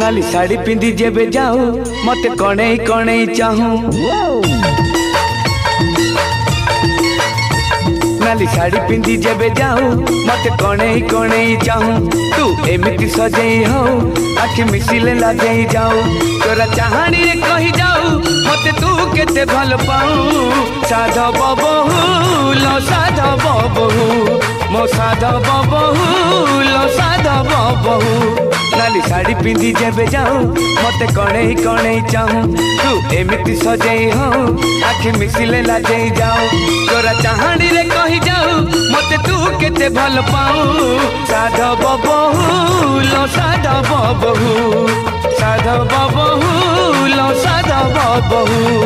नाली साड़ी पिंधि जेबे जाऊ मते कणई कणई चाहू नाली साड़ी पिंधि जेबे जाऊ मते कणई कणई चाहू तू एमिति सजई हो आखि मिसिले लाजई जाऊ तोरा चाहानी रे कहि जाऊ मते तू केते भल पाऊ साधव बहु लो साधव बहु मो साधव बहु लो साधव बहु नाली साड़ी पिंधि जेबे जाऊ मते कणई कणई चाहू तू एमिति सजई हो आखि मिसिले लाजई जाऊ तोरा चाहानी रे कहि जाऊ मते तू केते भल पाऊ साधव बहु लो साधव बहु साधव बहु लो साधव बहु